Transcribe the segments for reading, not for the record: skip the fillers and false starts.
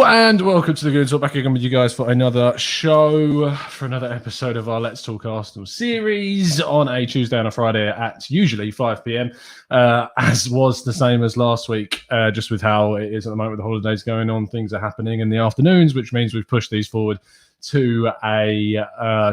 Hello and welcome to the Goon Talk. Back again with you guys for another show, for another episode of our Let's Talk Arsenal series on a Tuesday and a Friday at usually 5 p.m. As was the same as last week, just with how it is at the moment with the holidays going on. Things are happening in the afternoons, which means we've pushed these forward to a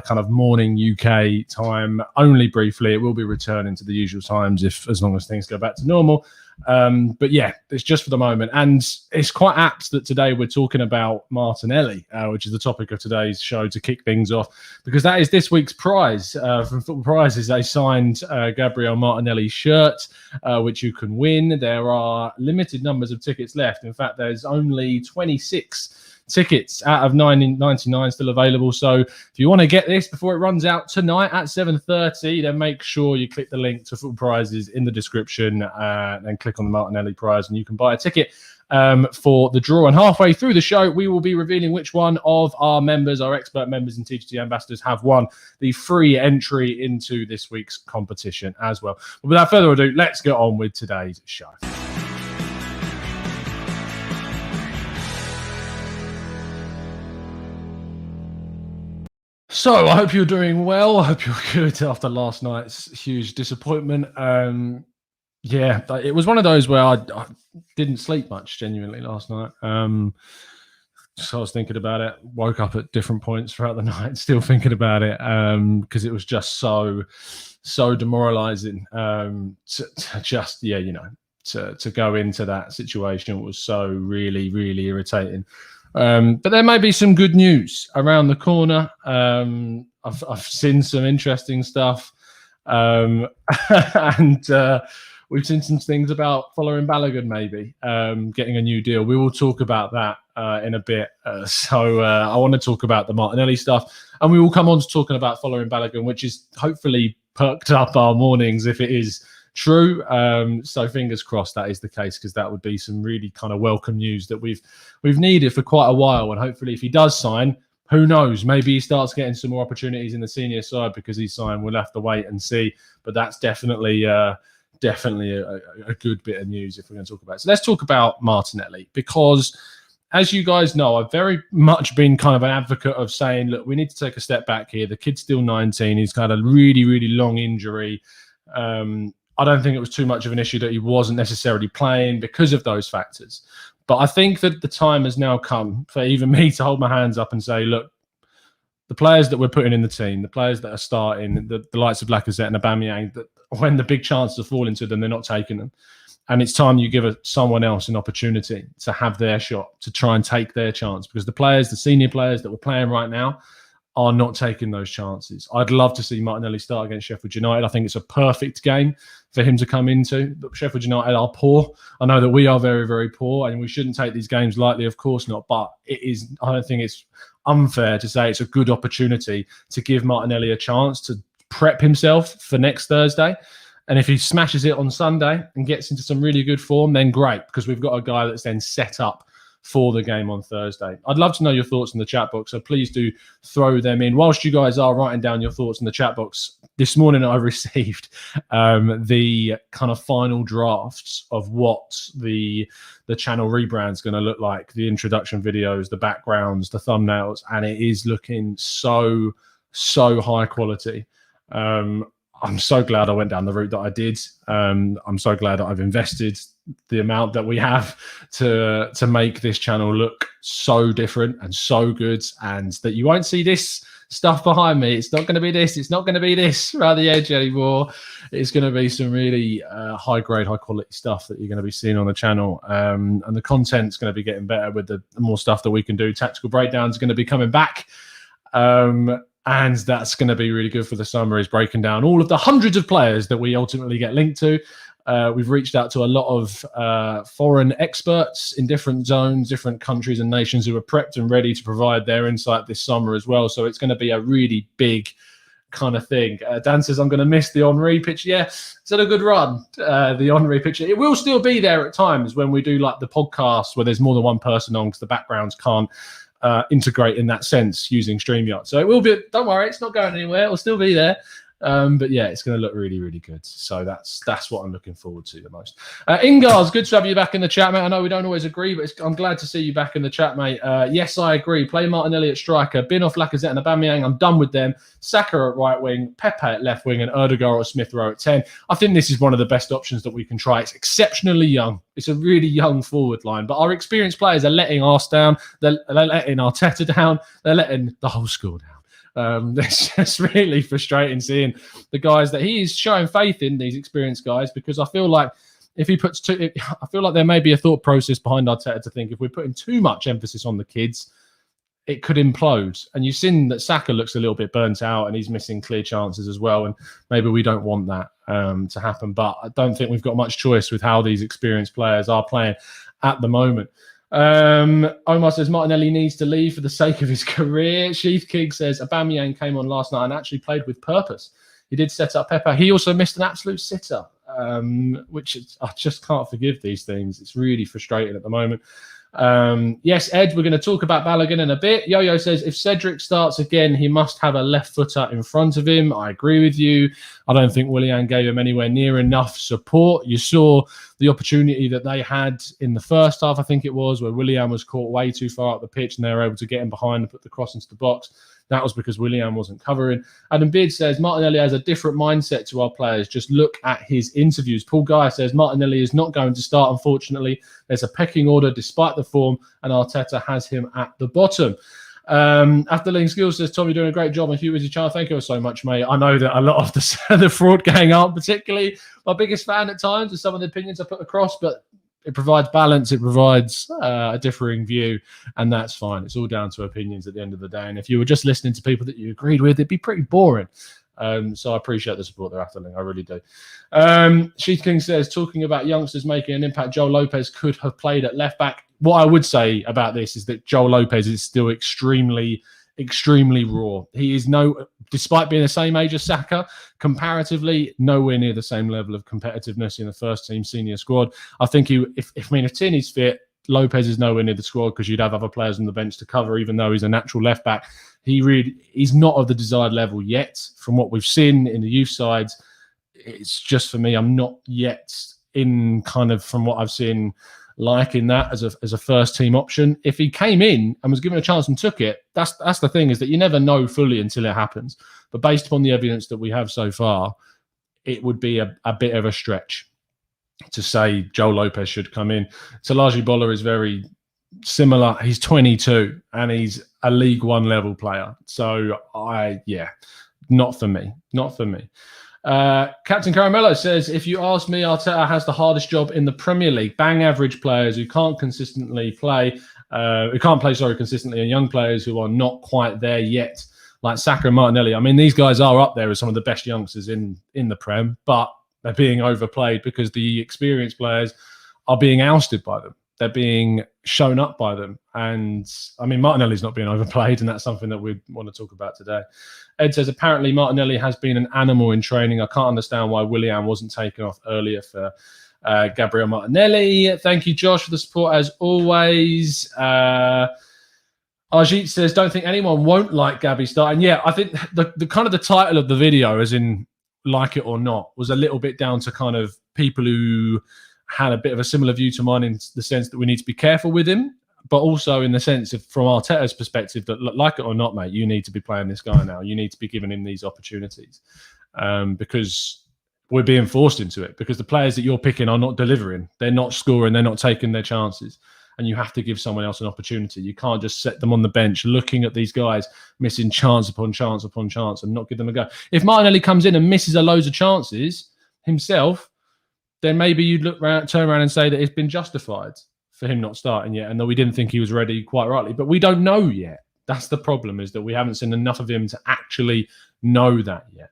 kind of morning UK time only briefly. It will be returning to the usual times as long as things go back to normal. But yeah, it's just for the moment. And it's quite apt that today we're talking about Martinelli, which is the topic of today's show to kick things off, because that is this week's prize from Football Prizes. They signed Gabriel Martinelli shirt, which you can win. There are limited numbers of tickets left. In fact, there's only 26 tickets out of 99 still available. So if you want to get this before it runs out tonight at 7:30, then make sure you click the link to Football Prizes in the description and click on the Martinelli prize, and you can buy a ticket for the draw. And halfway through the show, we will be revealing which one of our members, our expert members and TGT ambassadors, have won the free entry into this week's competition as well. But without further ado, let's get on with today's show. So I hope you're doing well. I hope you're good after last night's huge disappointment. Yeah, it was one of those where I didn't sleep much genuinely last night. So I was thinking about it, woke up at different points throughout the night, still thinking about it, because it was just so demoralizing to go into that situation. It was so really irritating. But there may be some good news around the corner. I've seen some interesting stuff, and we've seen some things about following Balogun maybe getting a new deal. We will talk about that in a bit. So I want to talk about the Martinelli stuff, and we will come on to talking about following Balogun, which is hopefully perked up our mornings if it is true. So fingers crossed that is the case, because that would be some really kind of welcome news that we've needed for quite a while. And hopefully if he does sign, who knows, maybe he starts getting some more opportunities in the senior side because he's signed. We'll have to wait and see, but that's definitely a good bit of news if we're going to talk about it. So let's talk about Martinelli, because as you guys know, I've very much been kind of an advocate of saying, look, we need to take a step back here. The kid's still 19. He's got a really long injury. I don't think it was too much of an issue that he wasn't necessarily playing because of those factors. But I think that the time has now come for even me to hold my hands up and say, look, the players that we're putting in the team, the players that are starting, the likes of Lacazette and Aubameyang, that when the big chances are falling to them, they're not taking them. And it's time you give someone else an opportunity to have their shot, to try and take their chance. Because the senior players that we're playing right now, are not taking those chances. I'd love to see Martinelli start against Sheffield United. I think it's a perfect game for him to come into. But Sheffield United are poor. I know that we are very poor, and we shouldn't take these games lightly, of course not. But I don't think it's unfair to say it's a good opportunity to give Martinelli a chance to prep himself for next Thursday. And if he smashes it on Sunday and gets into some really good form, then great, because we've got a guy that's then set up for the game on Thursday. I'd love to know your thoughts in the chat box, so please do throw them in. Whilst you guys are writing down your thoughts in the chat box, this morning I received the kind of final drafts of what the channel rebrand's going to look like, the introduction videos, the backgrounds, the thumbnails, and it is looking so high quality. I'm so glad I went down the route that I did. I'm so glad that I've invested the amount that we have to make this channel look so different and so good, and that you won't see this stuff behind me. It's not going to be this. It's not going to be this around the edge anymore. It's going to be some really high quality stuff that you're going to be seeing on the channel. And the content's going to be getting better with the more stuff that we can do. Tactical breakdowns are going to be coming back. And that's going to be really good for the summer, is breaking down all of the hundreds of players that we ultimately get linked to. We've reached out to a lot of foreign experts in different zones, different countries and nations who are prepped and ready to provide their insight this summer as well. So it's going to be a really big kind of thing. Dan says, I'm going to miss the Henry picture. Yeah, it's had a good run, the Henry picture. It will still be there at times when we do like the podcast where there's more than one person on, because the backgrounds can't integrate in that sense using StreamYard. So it will be, don't worry, it's not going anywhere. It will still be there. But yeah, it's going to look really, really good. So that's what I'm looking forward to the most. Ingars, good to have you back in the chat, mate. I know we don't always agree, but I'm glad to see you back in the chat, mate. Yes, I agree. Play Martinelli at striker, bin off Lacazette and Aubameyang. I'm done with them. Saka at right wing, Pepe at left wing, and Erdegaard or Smith Rowe at 10. I think this is one of the best options that we can try. It's exceptionally young. It's a really young forward line, but our experienced players are letting us down. They're letting Arteta down. They're letting the whole school down. It's just really frustrating seeing the guys that he is showing faith in, these experienced guys, because I feel like if he puts I feel like there may be a thought process behind Arteta to think if we're putting too much emphasis on the kids, it could implode. And you've seen that Saka looks a little bit burnt out and he's missing clear chances as well. And maybe we don't want that to happen. But I don't think we've got much choice with how these experienced players are playing at the moment. Omar says Martinelli needs to leave for the sake of his career. Sheath King says Aubameyang came on last night and actually played with purpose. He did set up Pepe. He also missed an absolute sitter, which I just can't forgive these things. It's really frustrating at the moment. Yes, Ed, we're going to talk about Balogun in a bit. Yo-Yo says, if Cedric starts again, he must have a left footer in front of him. I agree with you. I don't think Willian gave him anywhere near enough support. You saw the opportunity that they had in the first half, I think it was, where Willian was caught way too far up the pitch and they were able to get him behind and put the cross into the box. That was because Willian wasn't covering. Adam Beard says, Martinelli has a different mindset to our players. Just look at his interviews. Paul Guy says, Martinelli is not going to start, unfortunately. There's a pecking order despite the form, and Arteta has him at the bottom. Afterling Skills says, Tom, you're doing a great job. And Hugh is your child. Thank you so much, mate. I know that a lot of the fraud gang aren't particularly my biggest fan at times of some of the opinions I put across, but it provides balance. It provides a differing view, and that's fine. It's all down to opinions at the end of the day. And if you were just listening to people that you agreed with, it'd be pretty boring. So I appreciate the support there, Afterling. I really do. Sheath King says, talking about youngsters making an impact, Joel Lopez could have played at left back. What I would say about this is that Joel Lopez is still extremely raw. He is despite being the same age as Saka, comparatively nowhere near the same level of competitiveness in the first team senior squad. I think if Tierney's fit, Lopez is nowhere near the squad because you'd have other players on the bench to cover, even though he's a natural left back. He's not of the desired level yet from what we've seen in the youth sides. It's just, for me, I'm not yet in kind of, from what I've seen, liking that as a first team option. If he came in and was given a chance and took it, that's the thing, is that you never know fully until it happens. But based upon the evidence that we have so far, it would be a bit of a stretch to say Joel Lopez should come in. Salaji Bola is very similar. He's 22 and he's a League One level player. So not for me. Captain Caramello says, if you ask me, Arteta has the hardest job in the Premier League. Bang average players who can't consistently play, consistently, and young players who are not quite there yet, like Saka and Martinelli. I mean, these guys are up there as some of the best youngsters in the Prem, but they're being overplayed because the experienced players are being ousted by them. They're being shown up by them. And I mean, Martinelli's not being overplayed, and that's something that we want to talk about today. Ed says, apparently Martinelli has been an animal in training. I can't understand why Willian wasn't taken off earlier for Gabriel Martinelli. Thank you, Josh, for the support as always. Arjit says, don't think anyone won't like Gabby starting. Yeah, I think the kind of the title of the video, as in like it or not, was a little bit down to kind of people who had a bit of a similar view to mine, in the sense that we need to be careful with him, but also in the sense of, from Arteta's perspective, that like it or not, mate, you need to be playing this guy now. You need to be giving him these opportunities because we're being forced into it, because the players that you're picking are not delivering. They're not scoring. They're not taking their chances. And you have to give someone else an opportunity. You can't just set them on the bench looking at these guys missing chance upon chance upon chance and not give them a go. If Martinelli comes in and misses a loads of chances himself, then maybe you'd turn around and say that it's been justified for him not starting yet, and that we didn't think he was ready, quite rightly. But we don't know yet. That's the problem, is that we haven't seen enough of him to actually know that yet.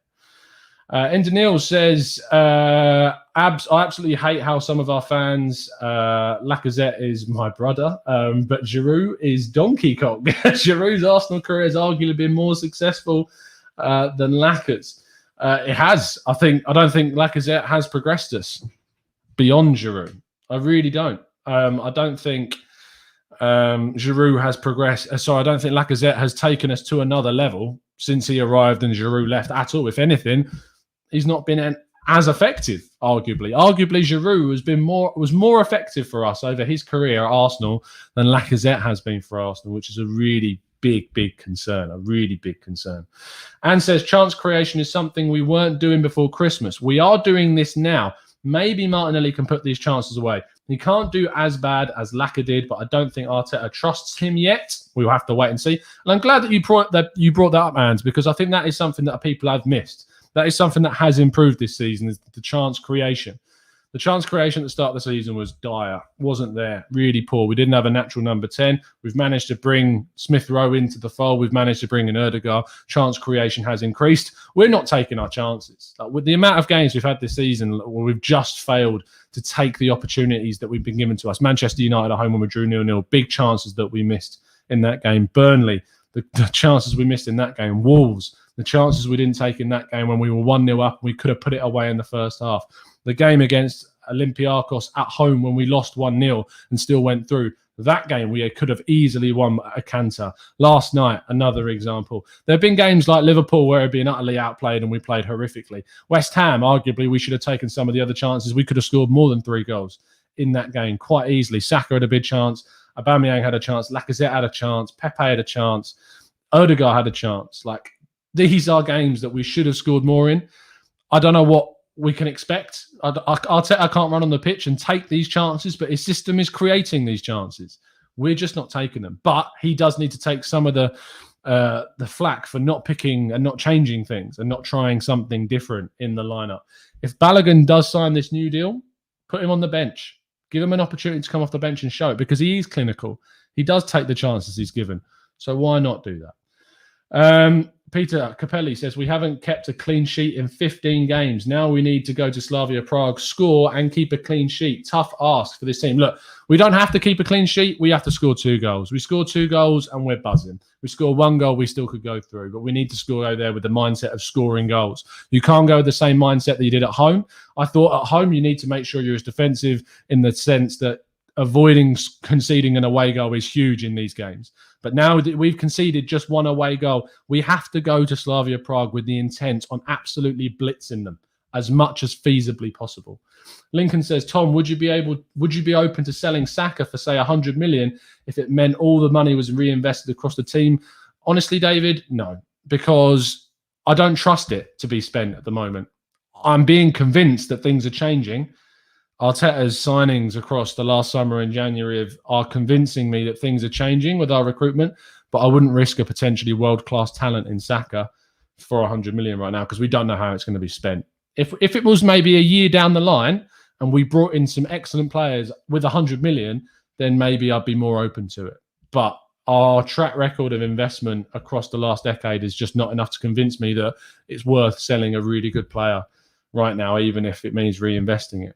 Ender Neil says, I absolutely hate how some of our fans, Lacazette is my brother, but Giroud is Donkey Kong. Giroud's Arsenal career has arguably been more successful than Lacaz's. It has. I don't think Lacazette has progressed us beyond Giroud. I really don't. I don't think Giroud has progressed. I don't think Lacazette has taken us to another level. since he arrived and Giroud left at all. If anything, he's not been as effective, arguably. Arguably, Giroud was more effective for us over his career at Arsenal than Lacazette has been for Arsenal, which is a really big concern, a really big concern. And says, chance creation is something we weren't doing before Christmas. We are doing this now. Maybe Martinelli can put these chances away. He can't do as bad as Laka did, but I don't think Arteta trusts him yet. We'll have to wait and see. And I'm glad that you brought that up, Hans, because I think that is something that people have missed. That is something that has improved this season, is the chance creation. The chance creation at the start of the season was dire. Wasn't there. Really poor. We didn't have a natural number 10. We've managed to bring Smith Rowe into the fold. We've managed to bring in Ødegaard. Chance creation has increased. We're not taking our chances. Like, with the amount of games we've had this season, we've just failed to take the opportunities that we've been given to us. Manchester United at home when we drew 0-0. Big chances that we missed in that game. Burnley, the chances we missed in that game. Wolves, the chances we didn't take in that game when we were 1-0 up. We could have put it away in the first half. The game against Olympiacos at home when we lost 1-0 and still went through. That game we could have easily won a canter. Last night, another example. There have been games like Liverpool where we've been utterly outplayed and we played horrifically. West Ham, arguably, we should have taken some of the other chances. We could have scored more than 3 goals in that game quite easily. Saka had a big chance. Aubameyang had a chance. Lacazette had a chance. Pepe had a chance. Ødegaard had a chance. Like, these are games that we should have scored more in. I don't know what we can expect. Arteta can't run on the pitch and take these chances, but his system is creating these chances. We're just not taking them. But he does need to take some of the flack for not picking and not changing things and not trying something different in the lineup. If Balogun does sign this new deal, put him on the bench. Give him an opportunity to come off the bench and show it, because he is clinical. He does take the chances he's given. So why not do that? Peter Capelli says, we haven't kept a clean sheet in 15 games. Now we need to go to Slavia Prague, score and keep a clean sheet. Tough ask for this team. Look, we don't have to keep a clean sheet. We have to score 2 goals. We scored 2 goals and we're buzzing. We score 1 goal, we still could go through, but we need to go there with the mindset of scoring goals. You can't go with the same mindset that you did at home. I thought at home you need to make sure you're as defensive in the sense that avoiding conceding an away goal is huge in these games. But now that we've conceded just 1 away goal, we have to go to Slavia Prague with the intent on absolutely blitzing them as much as feasibly possible. Lincoln says, Tom, would you be open to selling Saka for, say, 100 million if it meant all the money was reinvested across the team? Honestly, David, no, because I don't trust it to be spent at the moment. I'm being convinced that things are changing. Arteta's signings across the last summer and January are convincing me that things are changing with our recruitment, but I wouldn't risk a potentially world-class talent in Saka for 100 million right now, because we don't know how it's going to be spent. If it was maybe a year down the line and we brought in some excellent players with 100 million, then maybe I'd be more open to it. But our track record of investment across the last decade is just not enough to convince me that it's worth selling a really good player right now, even if it means reinvesting it.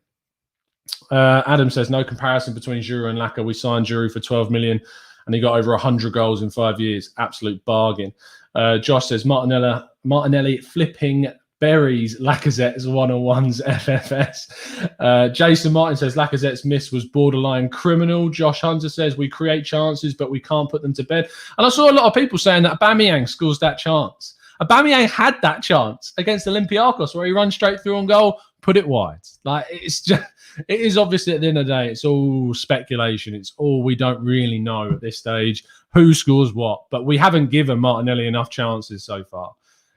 Adam says, no comparison between Giroud and Laka. We signed Giroud for 12 million and he got over 100 goals in 5 years. Absolute bargain. Josh says, Martinelli flipping berries Lacazette's 101's FFS. Jason Martin says, Lacazette's miss was borderline criminal. Josh Hunter says, we create chances, but we can't put them to bed. And I saw a lot of people saying that Aubameyang scores that chance. Aubameyang had that chance against Olympiacos where he runs straight through on goal, put it wide. Like, it is obviously at the end of the day, it's all speculation. It's all, we don't really know at this stage who scores what. But we haven't given Martinelli enough chances so far.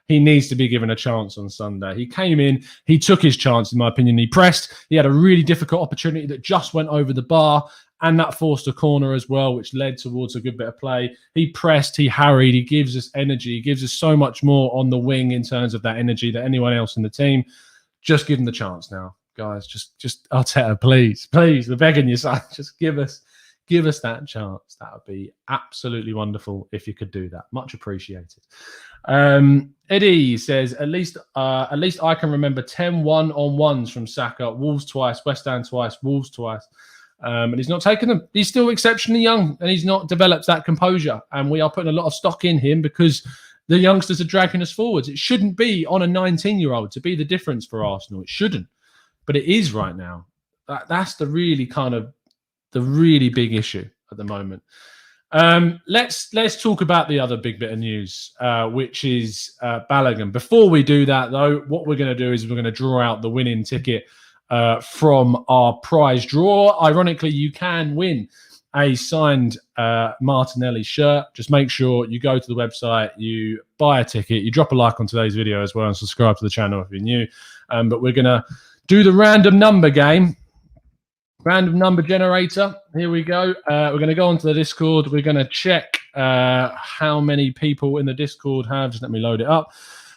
He needs to be given a chance on Sunday. He came in, he took his chance, in my opinion. He pressed. He had a really difficult opportunity that just went over the bar, and that forced a corner as well, which led towards a good bit of play. He pressed, he harried, he gives us energy. He gives us so much more on the wing in terms of that energy than anyone else in the team. Just give him the chance now, guys. Just Arteta, please, we're begging you, son. Just give us that chance. That would be absolutely wonderful if you could do that. Much appreciated. Eddie says, at least I can remember 10 1-on-1s from Saka. Wolves twice, West Ham twice, Wolves twice. And he's not taken them. He's still exceptionally young and he's not developed that composure. And we are putting a lot of stock in him because the youngsters are dragging us forwards. It shouldn't be on a 19-year-old to be the difference for Arsenal. It shouldn't. But it is right now. That's the really big issue at the moment. Let's talk about the other big bit of news, which is Balogun. Before we do that, though, what we're going to do is we're going to draw out the winning ticket from our prize draw. Ironically, you can win a signed Martinelli shirt. Just make sure you go to the website, you buy a ticket, you drop a like on today's video as well, and subscribe to the channel if you're new. But we're going to do the random number game. Random number generator. Here we go. We're going to go onto the Discord. We're going to check how many people in the Discord just let me load it up,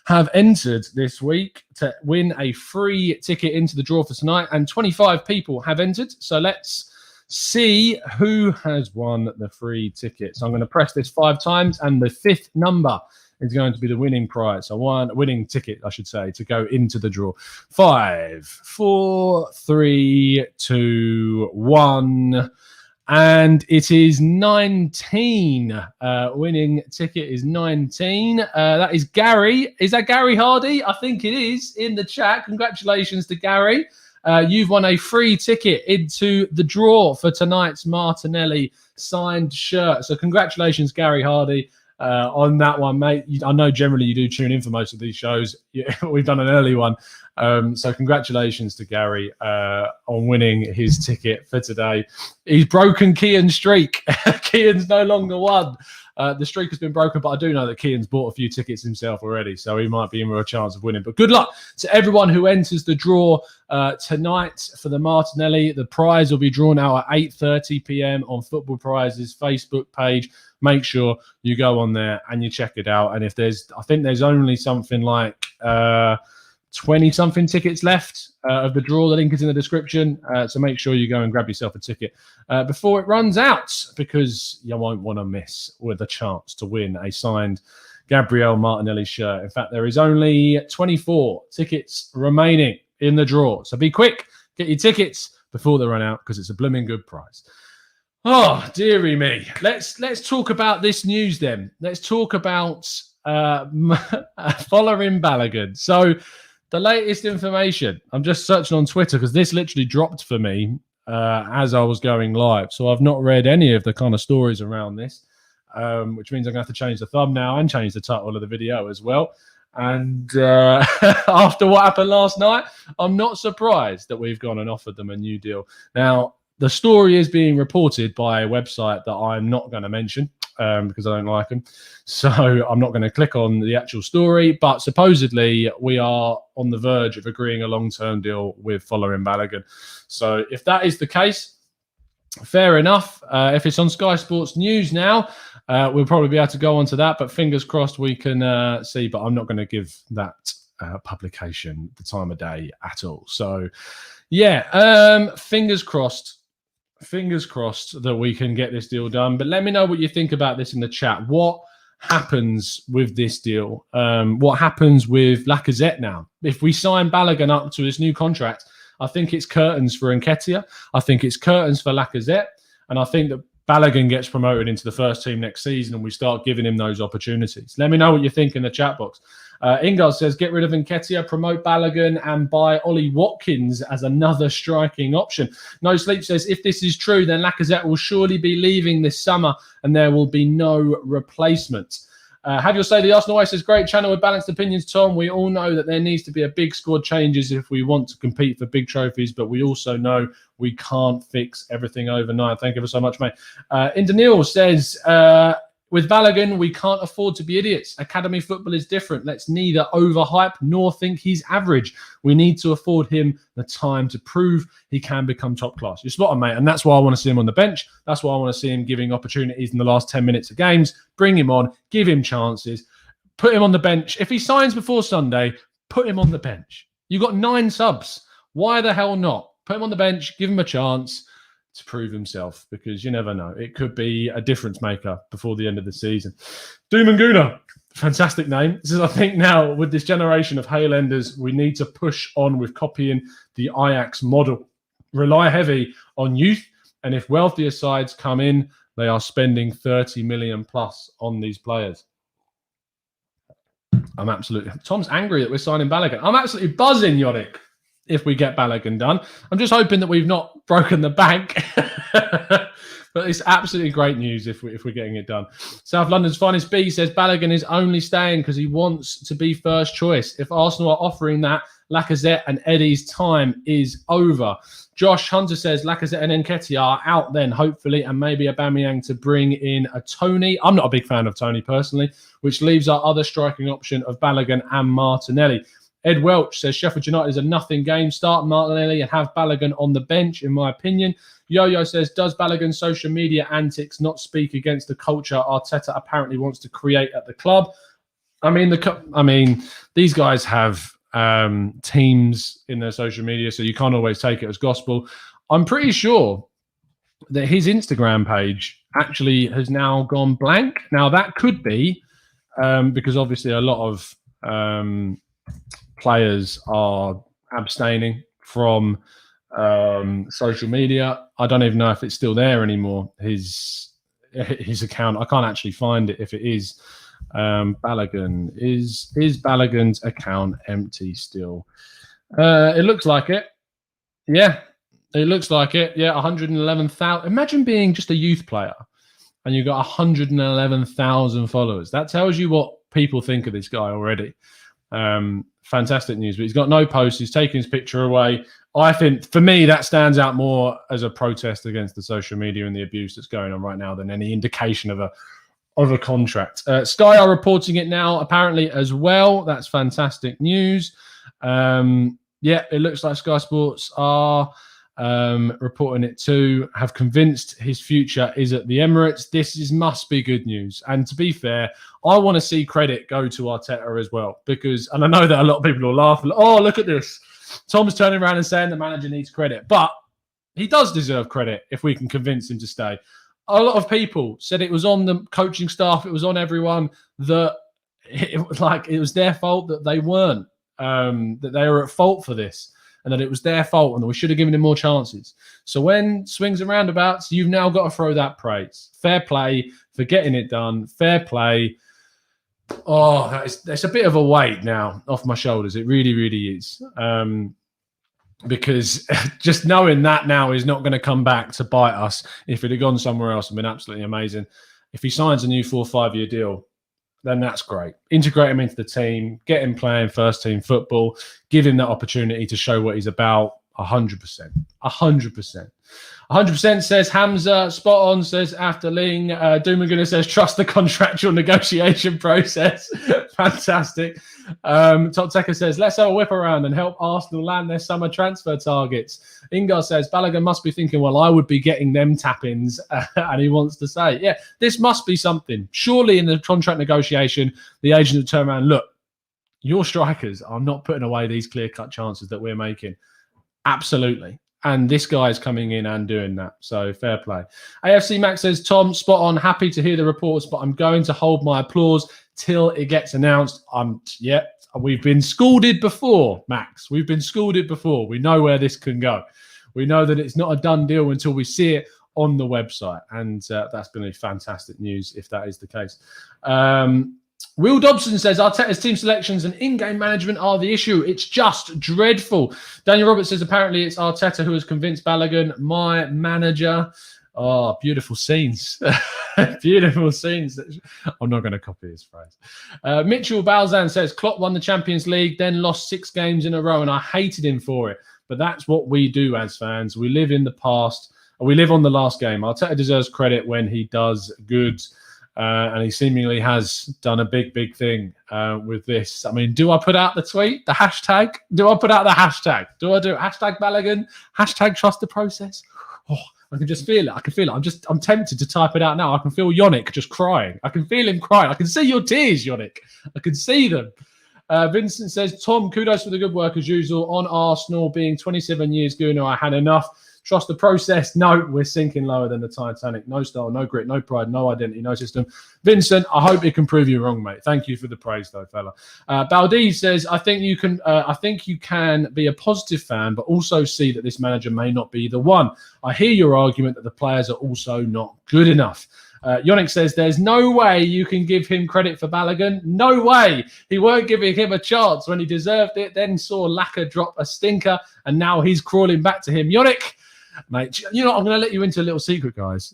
have entered this week to win a free ticket into the draw for tonight. And 25 people have entered. So let's see who has won the free ticket. So I'm going to press this 5 times, and the 5th number is going to be the winning prize. So winning ticket, I should say, to go into the draw. 5, 4, 3, 2, 1. And it is 19. Winning ticket is 19. That is Gary. Is that Gary Hardy? I think it is in the chat. Congratulations to Gary. You've won a free ticket into the draw for tonight's Martinelli signed shirt. So congratulations, Gary Hardy, on that one, mate. I know generally you do tune in for most of these shows. We've done an early one. So congratulations to Gary on winning his ticket for today. He's broken Kian's streak. Kian's no longer won. The streak has been broken, but I do know that Kian's bought a few tickets himself already, so he might be in with a chance of winning. But good luck to everyone who enters the draw tonight for the Martinelli. The prize will be drawn out at 8:30 p.m. on Football Prizes Facebook page. Make sure you go on there and you check it out. And if I think there's only something like 20-something tickets left of the draw. The link is in the description. So make sure you go and grab yourself a ticket before it runs out, because you won't want to miss with a chance to win a signed Gabriel Martinelli shirt. In fact, there is only 24 tickets remaining in the draw. So be quick. Get your tickets before they run out, because it's a blooming good prize. Oh, dearie me. Let's talk about this news then. Let's talk about following Balogun. So the latest information, I'm just searching on Twitter because this literally dropped for me as I was going live. So I've not read any of the kind of stories around this, which means I'm going to have to change the thumbnail and change the title of the video as well. And after what happened last night, I'm not surprised that we've gone and offered them a new deal. Now, the story is being reported by a website that I'm not going to mention because I don't like them. So I'm not going to click on the actual story. But supposedly we are on the verge of agreeing a long-term deal with following Balogun. So if that is the case, fair enough. If it's on Sky Sports News now, we'll probably be able to go on to that. But fingers crossed we can see. But I'm not going to give that publication the time of day at all. So, yeah, fingers crossed. Fingers crossed that we can get this deal done. But let me know what you think about this in the chat. What happens with this deal? What happens with Lacazette now? If we sign Balogun up to his new contract, I think it's curtains for Nketiah. I think it's curtains for Lacazette. And I think that Balogun gets promoted into the first team next season and we start giving him those opportunities. Let me know what you think in the chat box. Ingard says, get rid of Nketiah, promote Balogun, and buy Ollie Watkins as another striking option. No Sleep says, if this is true, then Lacazette will surely be leaving this summer and there will be no replacement. Have your say, the Arsenal Way says, great channel with balanced opinions, Tom. We all know that there needs to be a big squad changes if we want to compete for big trophies, but we also know we can't fix everything overnight. Thank you so much, mate. Indanil says, with Balogun, we can't afford to be idiots. Academy football is different. Let's neither overhype nor think he's average. We need to afford him the time to prove he can become top class. You're spot on, mate. And that's why I want to see him on the bench. That's why I want to see him giving opportunities in the last 10 minutes of games. Bring him on, give him chances, put him on the bench. If he signs before Sunday, put him on the bench. You've got 9 subs. Why the hell not? Put him on the bench, give him a chance to prove himself, because you never know. It could be a difference maker before the end of the season. Doom and Guna, fantastic name. This is, I think, now with this generation of Highlanders, we need to push on with copying the Ajax model. Rely heavy on youth, and if wealthier sides come in, they are spending 30 million plus on these players. Tom's angry that we're signing Balogun. I'm absolutely buzzing, Yorick, if we get Balogun done. I'm just hoping that we've not broken the bank But it's absolutely great news if we're getting it done. South London's Finest B says Balogun is only staying because he wants to be first choice. If Arsenal are offering that, Lacazette and Eddie's time is over. Josh Hunter says Lacazette and Nketiah are out then, hopefully, and maybe Aubameyang to bring in a Tony. I'm not a big fan of Tony personally, which leaves our other striking option of Balogun and Martinelli. Ed Welch says Sheffield United is a nothing game. Start Martinelli and have Balogun on the bench, in my opinion. Yo-Yo says, does Balogun's social media antics not speak against the culture Arteta apparently wants to create at the club? I mean, these guys have teams in their social media, so you can't always take it as gospel. I'm pretty sure that his Instagram page actually has now gone blank. Now, that could be because obviously a lot of players are abstaining from social media. I don't even know if it's still there anymore. His account, I can't actually find it if it is. Balogun is Balogun's account empty still? It looks like it. Yeah, it looks like it. Yeah, 111,000. Imagine being just a youth player and you've got 111,000 followers. That tells you what people think of this guy already. Fantastic news, but he's got no posts. He's taking his picture away. I think, for me, that stands out more as a protest against the social media and the abuse that's going on right now than any indication of a contract. Sky are reporting it now, apparently, as well. That's fantastic news. Yeah, it looks like Sky Sports are reporting it too, have convinced his future is at the Emirates. This must be good news. And to be fair, I want to see credit go to Arteta as well, because, and I know that a lot of people will laugh, oh, look at this. Tom's turning around and saying the manager needs credit, but he does deserve credit if we can convince him to stay. A lot of people said it was on the coaching staff, it was on everyone, that it was their fault that they weren't, that they were at fault for this, and that it was their fault and that we should have given him more chances. So when swings and roundabouts, you've now got to throw that praise. Fair play for getting it done. Fair play. Oh, that's a bit of a weight now off my shoulders. It really, really is. Because just knowing that now is not going to come back to bite us. If it had gone somewhere else and been absolutely amazing. If he signs a new 4 or 5 year deal, then that's great. Integrate him into the team, get him playing first team football, give him that opportunity to show what he's about. 100%. 100%. 100% says Hamza. Spot on says after Ling. Doomaguna says trust the contractual negotiation process. Fantastic. Top Tecker says let's have a whip around and help Arsenal land their summer transfer targets. Ingar says Balogun must be thinking, well, I would be getting them tap-ins, and he wants to say, yeah, this must be something. Surely in the contract negotiation, the agent would turn around, look, your strikers are not putting away these clear-cut chances that we're making. Absolutely. And this guy is coming in and doing that. So fair play. AFC Max says, Tom, spot on. Happy to hear the reports, but I'm going to hold my applause till it gets announced. We've been scalded before, Max. We've been scalded before. We know where this can go. We know that it's not a done deal until we see it on the website. And that's been a fantastic news if that is the case. Will Dobson says Arteta's team selections and in-game management are the issue. It's just dreadful. Daniel Roberts says apparently it's Arteta who has convinced Balogun, my manager. Oh, beautiful scenes. Beautiful scenes. I'm not going to copy his phrase. Mitchell Balzan says Klopp won the Champions League, then lost 6 games in a row, and I hated him for it. But that's what we do as fans. We live in the past. We live on the last game. Arteta deserves credit when he does good. And he seemingly has done a big thing with this. I mean, do I put out the tweet, the hashtag? Do I put out the hashtag? Do I do hashtag Balogun? Hashtag trust the process? Oh, I can just feel it. I can feel it. I'm tempted to type it out now. I can feel Yannick just crying. I can feel him crying. I can see your tears, Yannick. I can see them. Vincent says, Tom, kudos for the good work as usual. On Arsenal, being 27 years Gooner, I had enough. Trust the process. No, we're sinking lower than the Titanic. No style, no grit, no pride, no identity, no system. Vincent, I hope it can prove you wrong, mate. Thank you for the praise, though, fella. Baldi says, I think you can be a positive fan, but also see that this manager may not be the one. I hear your argument that the players are also not good enough. Yannick says, there's no way you can give him credit for Balogun. No way. He weren't giving him a chance when he deserved it, then saw Laka drop a stinker, and now he's crawling back to him. Yannick, Mate, you know, I'm going to let you into a little secret, guys.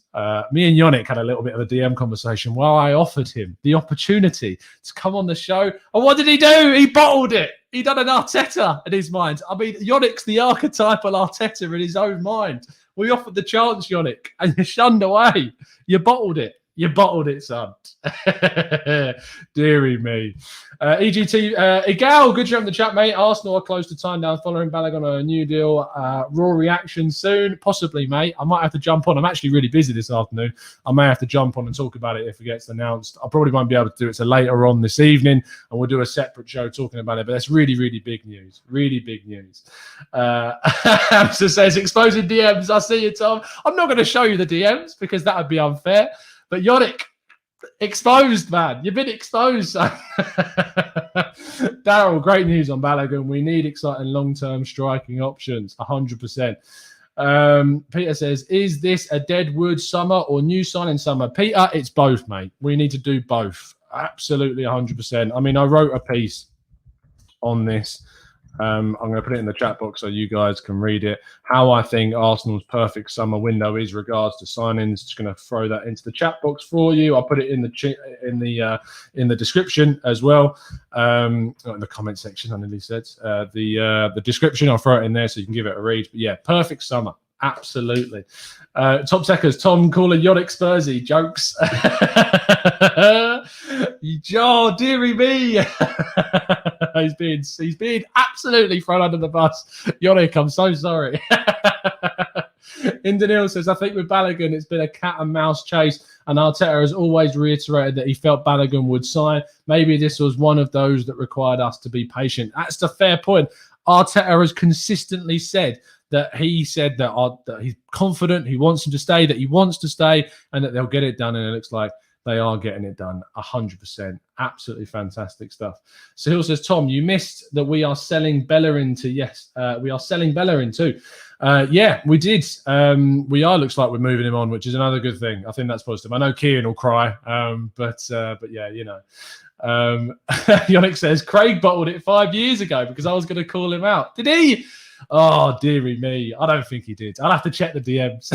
Me and Yannick had a little bit of a DM conversation while I offered him the opportunity to come on the show. And what did he do? He bottled it. He done an Arteta in his mind. I mean, Yannick's the archetypal Arteta in his own mind. We offered the chance, Yannick, and you shunned away. You bottled it. You bottled it, son. Deary me. EGT, Igal, good job in the chat, mate. Arsenal are close to tying down following Balogun on a new deal. Raw reaction soon. Possibly, mate. I might have to jump on. I'm actually really busy this afternoon. I may have to jump on and talk about it if it gets announced. I probably won't be able to do it till later on this evening, and we'll do a separate show talking about it. But that's really, really big news. Really big news. Hamster says, exposing DMs. I see you, Tom. I'm not going to show you the DMs because that would be unfair. But Yannick, exposed, man. You've been exposed. Daryl, great news on Balogun. We need exciting long-term striking options, 100%. Peter says, is this a deadwood summer or new signing summer? Peter, it's both, mate. We need to do both. Absolutely 100%. I mean, I wrote a piece on this. I'm going to put it in the chat box so you guys can read it. How I think Arsenal's perfect summer window is regards to signings. Just going to throw that into the chat box for you. I'll put it in the description as well. Not in the comment section, I nearly said. The description, I'll throw it in there so you can give it a read. But yeah, perfect summer. Absolutely. Top Seckers, Tom calling Yannick Spursy. Jokes. Oh, dearie me. He's being absolutely thrown under the bus. Yannick, I'm so sorry. Indanil says, I think with Balogun, it's been a cat and mouse chase, and Arteta has always reiterated that he felt Balogun would sign. Maybe this was one of those that required us to be patient. That's the fair point. Arteta has consistently said that he's confident, he wants him to stay, that he wants to stay, and that they'll get it done. And it looks like they are getting it done 100%. Absolutely fantastic stuff. Sahil says, Tom, you missed that we are selling Bellerin to, yes, we are selling Bellerin too. Yeah, we did. We are, looks like we're moving him on, which is another good thing. I think that's positive. I know Kian will cry, but yeah, you know. Yannick says, Craig bottled it 5 years ago because I was going to call him out. Did he? Oh, dearie me. I don't think he did. I'll have to check the DMs.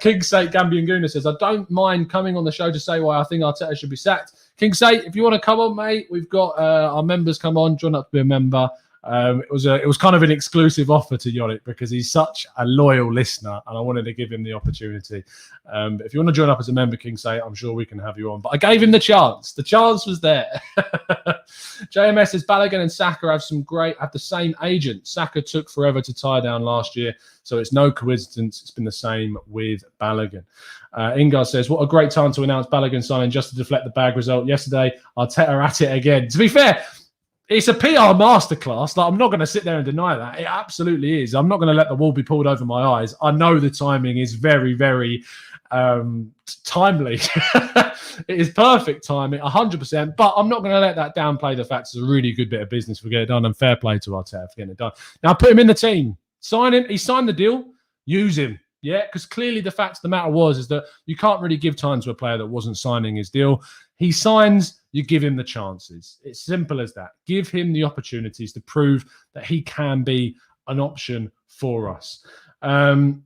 King's Sake Gambian Guna says, I don't mind coming on the show to say why I think Arteta should be sacked. King's Sake, if you want to come on, mate, we've got our members come on. Join up to be a member. It was kind of an exclusive offer to Yannick because he's such a loyal listener, and I wanted to give him the opportunity. But if you want to join up as a member, King Say, I'm sure we can have you on. But I gave him the chance. The chance was there. JMS says Balogun and Saka have the same agent. Saka took forever to tie down last year, so it's no coincidence. It's been the same with Balogun. Ingar says, what a great time to announce Balogun signing just to deflect the bag result yesterday. Arteta at it again. To be fair, it's a PR masterclass. Like, I'm not going to sit there and deny that. It absolutely is. I'm not going to let the wool be pulled over my eyes. I know the timing is very, very timely. It is perfect timing, 100%. But I'm not going to let that downplay the fact it's a really good bit of business for getting it done, and fair play to Arteta for getting it done. Now, put him in the team. Sign him. He signed the deal. Use him. Yeah, because clearly the fact of the matter is that you can't really give time to a player that wasn't signing his deal. He signs, you give him the chances. It's simple as that. Give him the opportunities to prove that he can be an option for us. And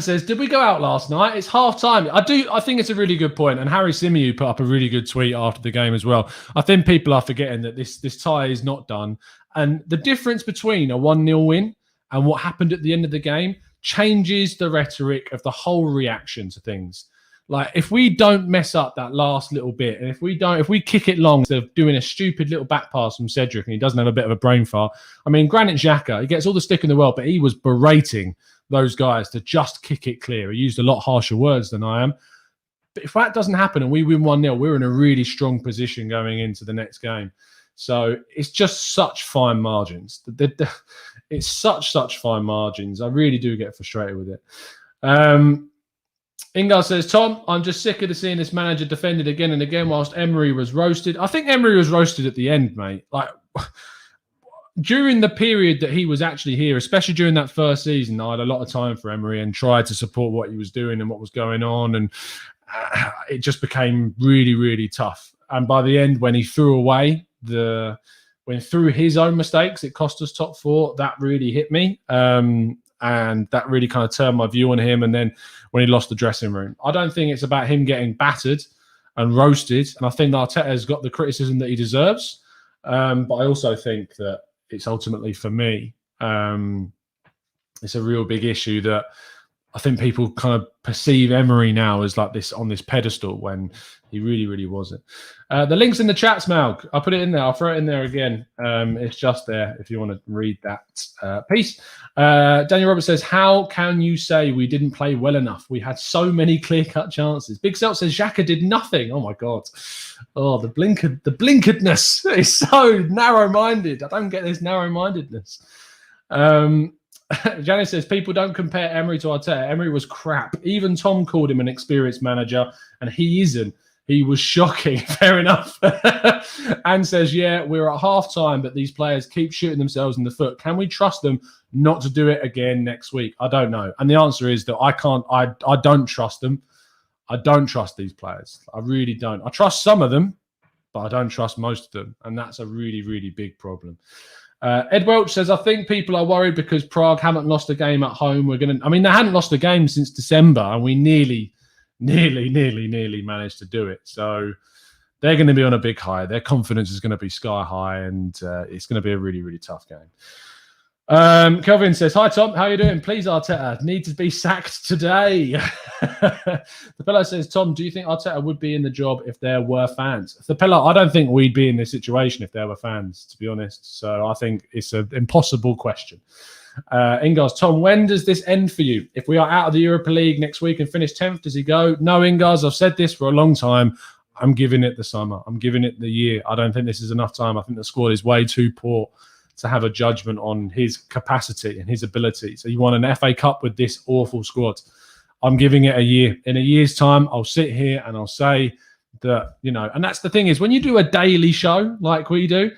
says, did we go out last night? It's half time. I think it's a really good point. And Harry Symeou put up a really good tweet after the game as well. I think people are forgetting that this tie is not done. And the difference between a 1-0 win and what happened at the end of the game changes the rhetoric of the whole reaction to things. Like, if we don't mess up that last little bit, and if we kick it long instead of doing a stupid little back pass from Cedric and he doesn't have a bit of a brain fart. I mean, Granit Xhaka, he gets all the stick in the world, but he was berating those guys to just kick it clear. He used a lot harsher words than I am. But if that doesn't happen and we win 1-0, we're in a really strong position going into the next game. So it's just such fine margins. It's such fine margins. I really do get frustrated with it. Ingar says, Tom, I'm just sick of seeing this manager defended again and again whilst Emery was roasted. I think Emery was roasted at the end, mate. Like, during the period that he was actually here, especially during that first season, I had a lot of time for Emery and tried to support what he was doing and what was going on. And it just became really, really tough. And by the end, when he threw away through his own mistakes, it cost us top four. That really hit me. and that really kind of turned my view on him. And then when he lost the dressing room, I don't think it's about him getting battered and roasted. And I think that Arteta's got the criticism that he deserves. But I also think that it's ultimately, for me, it's a real big issue that I think people kind of perceive Emery now as like this on this pedestal when he really, really wasn't. The link's in the chat, Smaug. I'll put it in there. I'll throw it in there again. It's just there if you want to read that piece. Daniel Roberts says, how can you say we didn't play well enough? We had so many clear-cut chances. Big Selt says, Xhaka did nothing. Oh, my God. Oh, the blinkeredness is so narrow-minded. I don't get this narrow-mindedness. Janice says, people don't compare Emery to Arteta. Emery was crap. Even Tom called him an experienced manager, and he isn't. He was shocking. Fair enough. And says, yeah, we're at half-time, but these players keep shooting themselves in the foot. Can we trust them not to do it again next week? I don't know. And the answer is that I don't trust them. I don't trust these players. I really don't. I trust some of them, but I don't trust most of them. And that's a really, really big problem. Ed Welch says, I think people are worried because Prague haven't lost a game at home. They hadn't lost a game since December, and we nearly managed to do it. So they're going to be on a big high. Their confidence is going to be sky high, and it's going to be a really, really tough game. Kelvin says, hi, Tom. How are you doing? Please, Arteta, need to be sacked today. The fellow says, Tom, do you think Arteta would be in the job if there were fans? The fellow, I don't think we'd be in this situation if there were fans, to be honest. So I think it's an impossible question. Ingars, Tom, when does this end for you? If we are out of the Europa League next week and finish 10th, does he go? No, Ingars, I've said this for a long time. I'm giving it the summer. I'm giving it the year. I don't think this is enough time. I think the squad is way too poor to have a judgment on his capacity and his ability. So you won an FA Cup with this awful squad. I'm giving it a year. In a year's time, I'll sit here and I'll say that, and that's the thing is when you do a daily show like we do,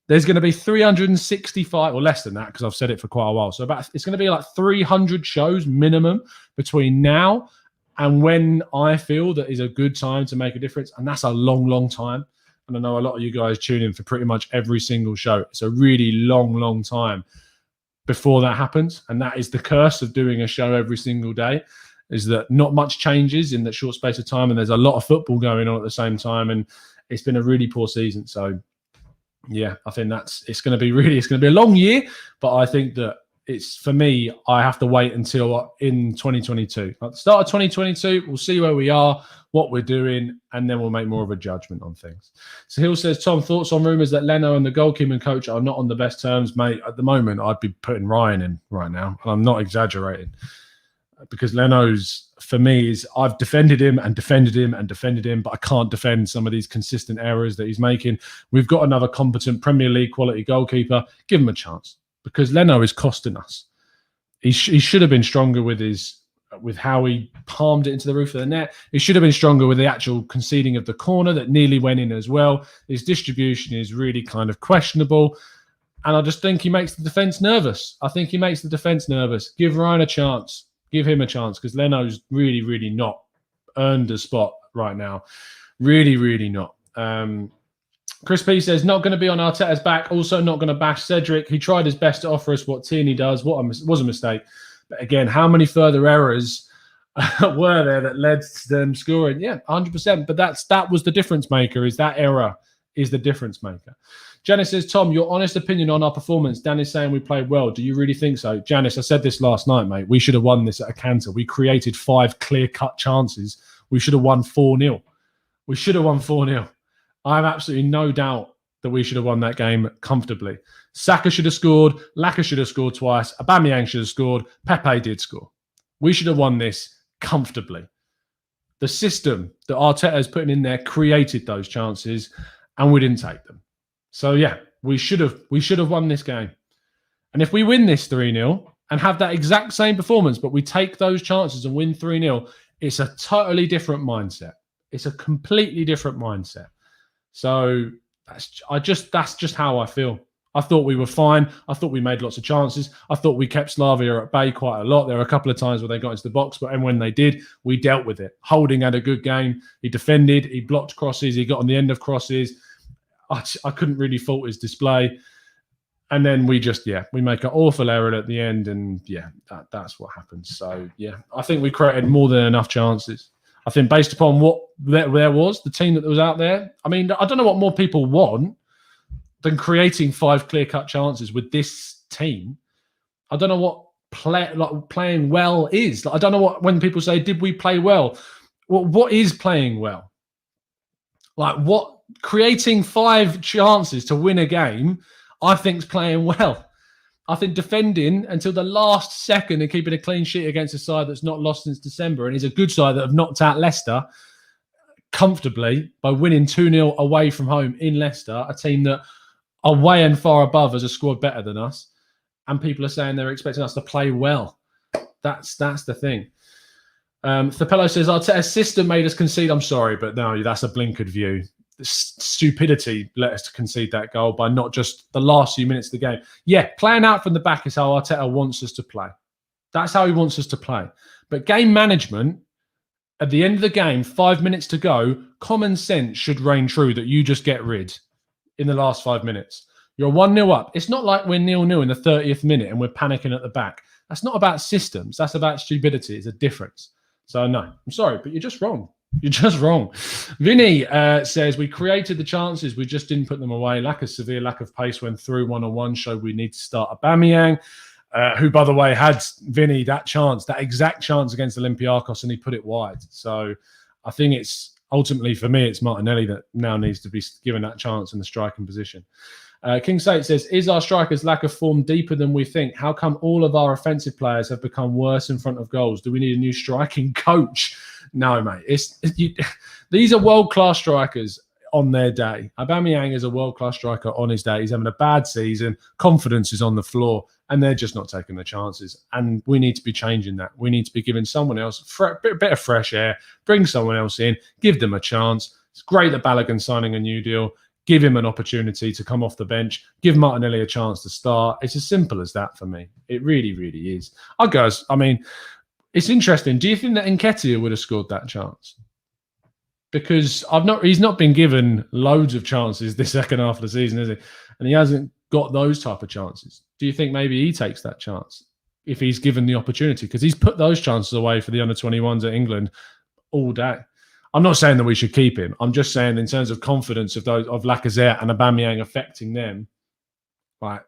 there's going to be 365 or less than that because I've said it for quite a while. So it's going to be like 300 shows minimum between now and when I feel that is a good time to make a difference. And that's a long, long time. And I know a lot of you guys tune in for pretty much every single show. It's a really long, long time before that happens. And that is the curse of doing a show every single day, is that not much changes in that short space of time. And there's a lot of football going on at the same time. And it's been a really poor season. So, yeah, I think it's going to be a long year. But I think that for me, I have to wait until in 2022. At the start of 2022, we'll see where we are, what we're doing, and then we'll make more of a judgment on things. So Hill says, Tom, thoughts on rumours that Leno and the goalkeeping coach are not on the best terms, mate? At the moment, I'd be putting Ryan in right now, and I'm not exaggerating. Because Leno's, for me, I've defended him and defended him and defended him, but I can't defend some of these consistent errors that he's making. We've got another competent Premier League quality goalkeeper. Give him a chance. Because Leno is costing us. He should have been stronger with how he palmed it into the roof of the net. He should have been stronger with the actual conceding of the corner that nearly went in as well. His distribution is really kind of questionable. And I just think he makes the defence nervous. Give Ryan a chance. Give him a chance because Leno's really, really not earned a spot right now. Really, really not. Chris P says, not going to be on Arteta's back, also not going to bash Cedric. He tried his best to offer us what Tierney does. Was a mistake. But again, how many further errors were there that led to them scoring? Yeah, 100%. But that was the difference maker, is that error is the difference maker. Janice says, Tom, your honest opinion on our performance. Dan is saying we played well. Do you really think so? Janice, I said this last night, mate. We should have won this at a canter. We created 5 clear-cut chances. We should have won 4-0. I have absolutely no doubt that we should have won that game comfortably. Saka should have scored. Laka should have scored twice. Aubameyang should have scored. Pepe did score. We should have won this comfortably. The system that Arteta is putting in there created those chances, and we didn't take them. So, yeah, we should have won this game. And if we win this 3-0 and have that exact same performance, but we take those chances and win 3-0, it's a totally different mindset. It's a completely different mindset. So that's just how I feel. I thought we were fine. I thought we made lots of chances. I thought we kept Slavia at bay quite a lot. There were a couple of times where they got into the box, but when they did, we dealt with it. Holding had a good game. He defended. He blocked crosses. He got on the end of crosses. I couldn't really fault his display. And then we make an awful error at the end, and that's what happens. So I think we created more than enough chances. I think based upon what there was, the team that was out there. I mean, I don't know what more people want than creating 5 clear-cut chances with this team. I don't know what playing well is. I don't know what, when people say, did we play well? Well, what is playing well? Like, what creating 5 chances to win a game, I think is playing well. I think defending until the last second and keeping a clean sheet against a side that's not lost since December and is a good side that have knocked out Leicester comfortably by winning 2-0 away from home in Leicester, a team that are way and far above as a squad better than us. And people are saying they're expecting us to play well. That's the thing. Thapello says, Arteta's system made us concede. I'm sorry, but no, that's a blinkered view. The stupidity let us concede that goal by not just the last few minutes of the game. Yeah, playing out from the back is how Arteta wants us to play. That's how he wants us to play. But game management, at the end of the game, 5 minutes to go, common sense should reign true that you just get rid in the last 5 minutes. You're 1-0 up. It's not like we're 0-0 in the 30th minute and we're panicking at the back. That's not about systems. That's about stupidity. It's a difference. So, no, I'm sorry, but you're just wrong. You're just wrong. Vinny says, we created the chances. We just didn't put them away. Severe lack of pace when through one-on-one showed we need to start Aubameyang, who, by the way, had Vinny that exact chance against Olympiacos, and he put it wide. So I think it's ultimately, for me, it's Martinelli that now needs to be given that chance in the striking position. King Sate says, is our strikers' lack of form deeper than we think? How come all of our offensive players have become worse in front of goals? Do we need a new striking coach? No, mate. These are world-class strikers on their day. Aubameyang is a world-class striker on his day. He's having a bad season. Confidence is on the floor, and they're just not taking the chances. And we need to be changing that. We need to be giving someone else a bit of fresh air, bring someone else in, give them a chance. It's great that Balogun's signing a new deal. Give him an opportunity to come off the bench. Give Martinelli a chance to start. It's as simple as that for me. It really, really is. It's interesting. Do you think that Nketiah would have scored that chance? Because he's not been given loads of chances this second half of the season, is he? And he hasn't got those type of chances. Do you think maybe he takes that chance if he's given the opportunity? Because he's put those chances away for the under-21s at England all day. I'm not saying that we should keep him. I'm just saying in terms of confidence of Lacazette and Aubameyang affecting them, right?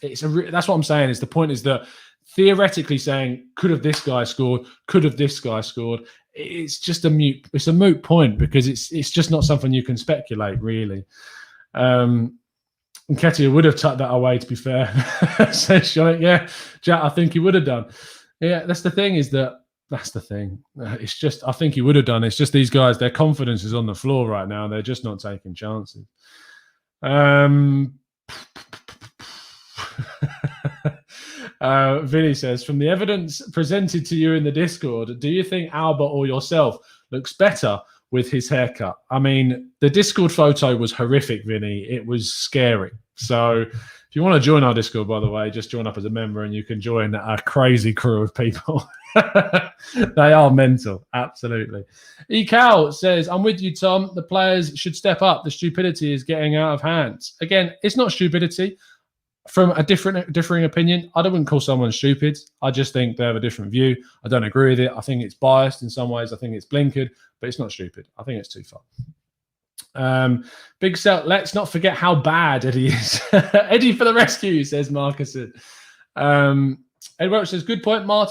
That's what I'm saying. The point is that theoretically saying, could have this guy scored? Could have this guy scored? It's just a moot point because it's just not something you can speculate really. Nketiah would have tucked that away, to be fair. Says Sean, yeah, Jack, I think he would have done. Yeah, that's the thing. It's just, I think he would have done. It's just these guys, their confidence is on the floor right now. They're just not taking chances. Vinny says, from the evidence presented to you in the Discord, do you think Albert or yourself looks better with his haircut? I mean, the Discord photo was horrific, Vinny. It was scary. So if you want to join our Discord, by the way, just join up as a member and you can join a crazy crew of people. They are mental, absolutely. Ecal says, I'm with you, Tom. The players should step up. The stupidity is getting out of hand. Again, it's not stupidity. From a differing opinion, I wouldn't call someone stupid. I just think they have a different view. I don't agree with it. I think it's biased in some ways. I think it's blinkered, but it's not stupid. I think it's too far. Big Cell, let's not forget how bad Eddie is. Eddie for the rescue, says Marcus. Ed Roach says, good point, Matt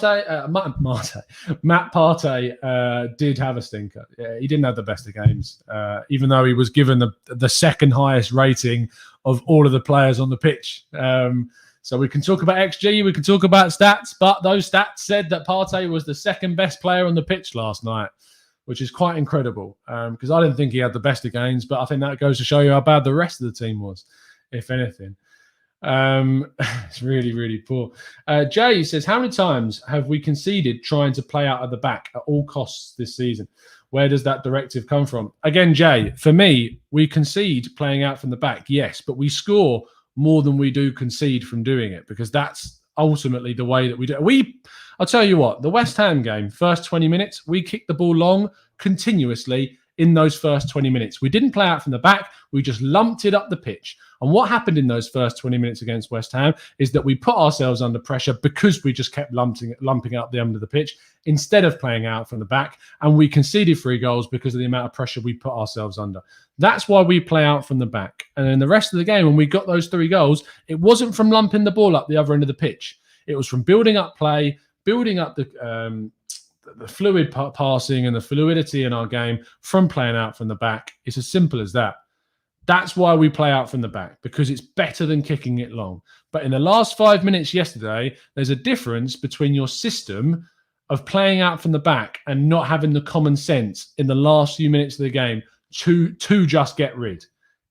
Partey did have a stinker. Yeah, he didn't have the best of games, even though he was given the second highest rating of all of the players on the pitch. So we can talk about XG, we can talk about stats, but those stats said that Partey was the second best player on the pitch last night, which is quite incredible, because I didn't think he had the best of games, but I think that goes to show you how bad the rest of the team was, if anything. It's really, really poor. Jay says, how many times have we conceded trying to play out at the back at all costs this season? Where does that directive come from? Again, Jay, for me, we concede playing out from the back, yes, but we score more than we do concede from doing it, because that's ultimately the way that we do it. I'll tell you what, the West Ham game, first 20 minutes, we kicked the ball long continuously in those first 20 minutes. We didn't play out from the back. We just lumped it up the pitch. And what happened in those first 20 minutes against West Ham is that we put ourselves under pressure because we just kept lumping up the end of the pitch instead of playing out from the back. And we conceded 3 goals because of the amount of pressure we put ourselves under. That's why we play out from the back. And in the rest of the game, when we got those 3 goals, it wasn't from lumping the ball up the other end of the pitch. It was from building up play, building up the fluid passing and the fluidity in our game from playing out from the back. It's as simple as that. That's why we play out from the back, because it's better than kicking it long. But in the last 5 minutes yesterday, there's a difference between your system of playing out from the back and not having the common sense in the last few minutes of the game to just get rid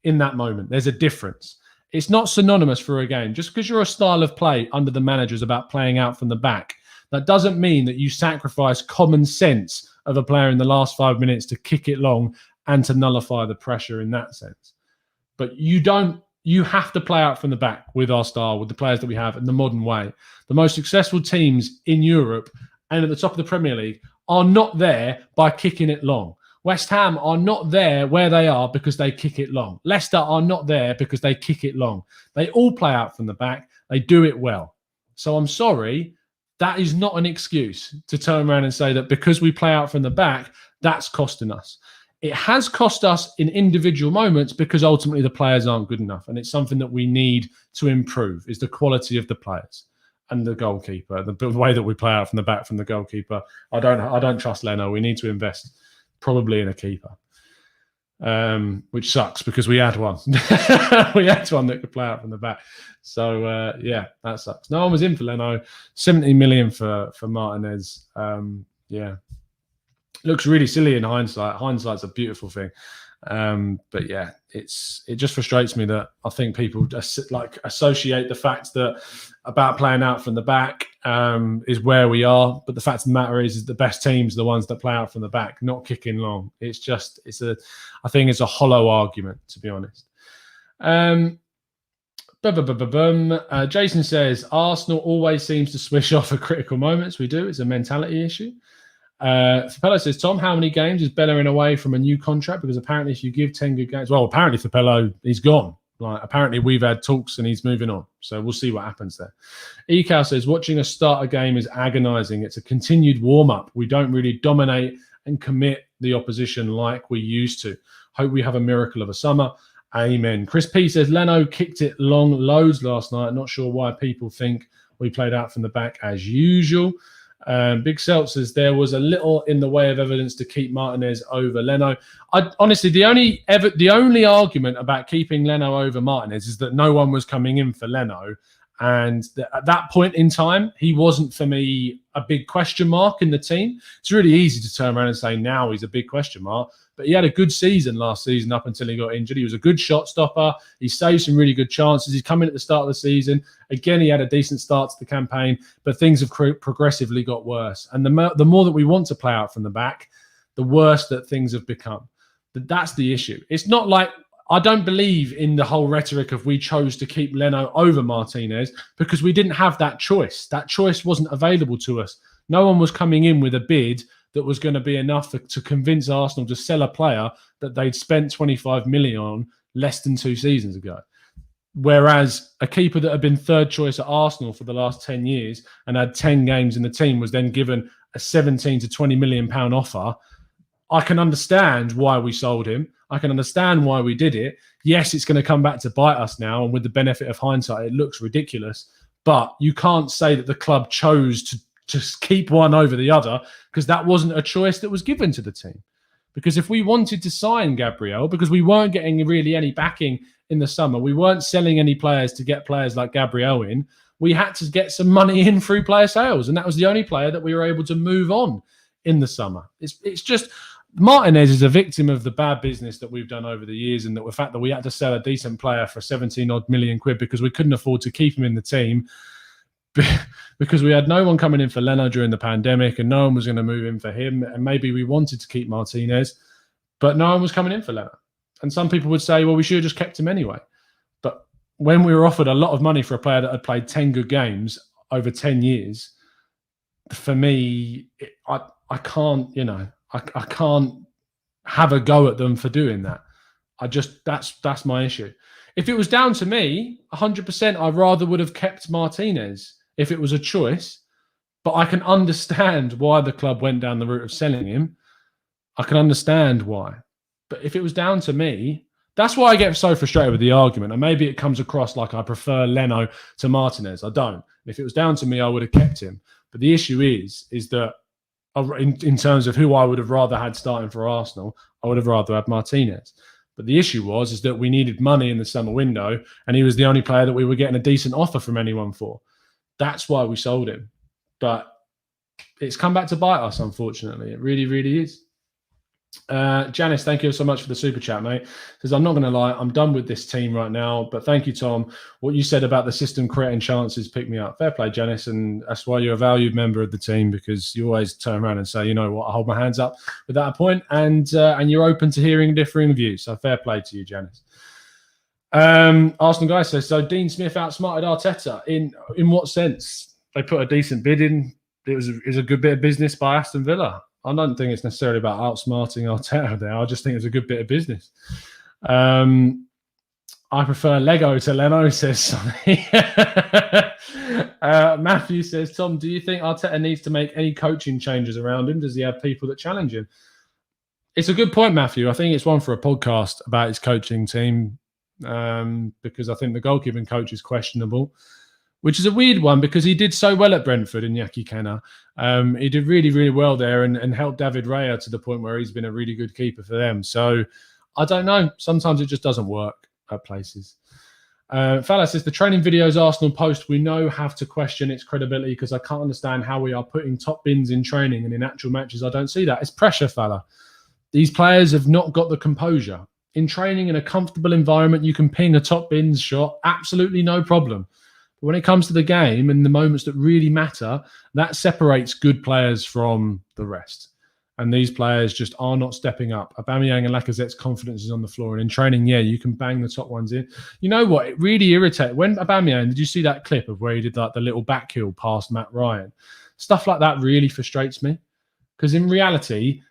in that moment. There's a difference. It's not synonymous for a game. Just because you're a style of play under the managers about playing out from the back, that doesn't mean that you sacrifice common sense of a player in the last 5 minutes to kick it long and to nullify the pressure in that sense. But you have to play out from the back with our style, with the players that we have in the modern way. The most successful teams in Europe and at the top of the Premier League are not there by kicking it long. West Ham are not there where they are because they kick it long. Leicester are not there because they kick it long. They all play out from the back. They do it well. So I'm sorry, that is not an excuse to turn around and say that because we play out from the back, that's costing us. It has cost us in individual moments because ultimately the players aren't good enough. And it's something that we need to improve, is the quality of the players and the goalkeeper, the way that we play out from the back from the goalkeeper. I don't trust Leno. We need to invest probably in a keeper, which sucks because we had one. We had one that could play out from the back. So, yeah, that sucks. No one was in for Leno. 70 million for Martinez. Yeah. Looks really silly in hindsight. Hindsight's a beautiful thing. But yeah, it just frustrates me that I think people just associate the fact that about playing out from the back is where we are. But the fact of the matter is the best teams are the ones that play out from the back, not kicking long. I think it's a hollow argument, to be honest. Jason says, Arsenal always seems to swish off at critical moments. We do. It's a mentality issue. Fapello says, Tom, how many games is Bellerin away from a new contract? Because apparently if you give 10 good games, well, apparently Fapello, he's gone. Apparently we've had talks and he's moving on. So we'll see what happens there. Ecal says, watching us start a game is agonizing. It's a continued warm-up. We don't really dominate and commit the opposition like we used to. Hope we have a miracle of a summer. Amen. Chris P says, Leno kicked it long loads last night. Not sure why people think we played out from the back as usual. Big Seltz says there was a little in the way of evidence to keep Martinez over Leno. Honestly, the only argument about keeping Leno over Martinez is that no one was coming in for Leno. And at that point in time, he wasn't, for me, a big question mark in the team. It's really easy to turn around and say now he's a big question mark. But he had a good season last season up until he got injured. He was a good shot stopper. He saved some really good chances. He's come in at the start of the season. Again, he had a decent start to the campaign, but things have progressively got worse. And the more that we want to play out from the back, the worse that things have become. That's the issue. It's not like I don't believe in the whole rhetoric of we chose to keep Leno over Martinez because we didn't have that choice. That choice wasn't available to us. No one was coming in with a bid that was going to be enough to convince Arsenal to sell a player that they'd spent 25 million on less than 2 seasons ago. Whereas a keeper that had been third choice at Arsenal for the last 10 years and had 10 games in the team was then given a 17 to 20 million pound offer. I can understand why we sold him. I can understand why we did it. Yes, it's going to come back to bite us now. And with the benefit of hindsight, it looks ridiculous. But you can't say that the club chose to just keep one over the other because that wasn't a choice that was given to the team. Because if we wanted to sign Gabriel, because we weren't getting really any backing in the summer, we weren't selling any players to get players like Gabriel in, we had to get some money in through player sales. And that was the only player that we were able to move on in the summer. It's just Martinez is a victim of the bad business that we've done over the years and the fact that we had to sell a decent player for 17 odd million quid because we couldn't afford to keep him in the team because we had no one coming in for Leno during the pandemic and no one was going to move in for him. And maybe we wanted to keep Martinez, but no one was coming in for Leno. And some people would say, well, we should have just kept him anyway. But when we were offered a lot of money for a player that had played 10 good games over 10 years, for me, I can't have a go at them for doing that. That's my issue. If it was down to me, 100%, I rather would have kept Martinez if it was a choice. But I can understand why the club went down the route of selling him. I can understand why. But if it was down to me, that's why I get so frustrated with the argument. And maybe it comes across like I prefer Leno to Martinez. I don't. If it was down to me, I would have kept him. But the issue is that in terms of who I would have rather had starting for Arsenal, I would have rather had Martinez. But the issue is that we needed money in the summer window, and he was the only player that we were getting a decent offer from anyone for. That's why we sold him. But it's come back to bite us, unfortunately. It really, really is. Janice, thank you so much for the super chat, mate. Says, I'm not going to lie, I'm done with this team right now. But thank you, Tom. What you said about the system creating chances picked me up. Fair play, Janice. And that's why you're a valued member of the team, because you always turn around and say, you know what, I hold my hands up without a point. And you're open to hearing differing views. So fair play to you, Janice. Arsenal guy says, so Dean Smith outsmarted Arteta. In what sense? They put a decent bid in. It was a good bit of business by Aston Villa. I don't think it's necessarily about outsmarting Arteta there. I just think it's a good bit of business. I prefer Lego to Leno, says Sonny. Matthew says, Tom, do you think Arteta needs to make any coaching changes around him? Does he have people that challenge him? It's a good point, Matthew. I think it's one for a podcast about his coaching team, because I think the goalkeeping coach is questionable, which is a weird one because he did so well at Brentford in Yaki Kenna. He did really, really well there and helped David Raya to the point where he's been a really good keeper for them. So I don't know. Sometimes it just doesn't work at places. Fala says, the training videos Arsenal post, we know have to question its credibility because I can't understand how we are putting top bins in training and in actual matches. I don't see that. It's pressure, Fala. These players have not got the composure. In training in a comfortable environment, you can ping a top bins shot. Absolutely no problem. When it comes to the game and the moments that really matter, that separates good players from the rest. And these players just are not stepping up. Aubameyang and Lacazette's confidence is on the floor. And in training, yeah, you can bang the top ones in. You know what? It really irritated. When Aubameyang, did you see that clip of where he did like the little back heel past Matt Ryan? Stuff like that really frustrates me. Because in reality,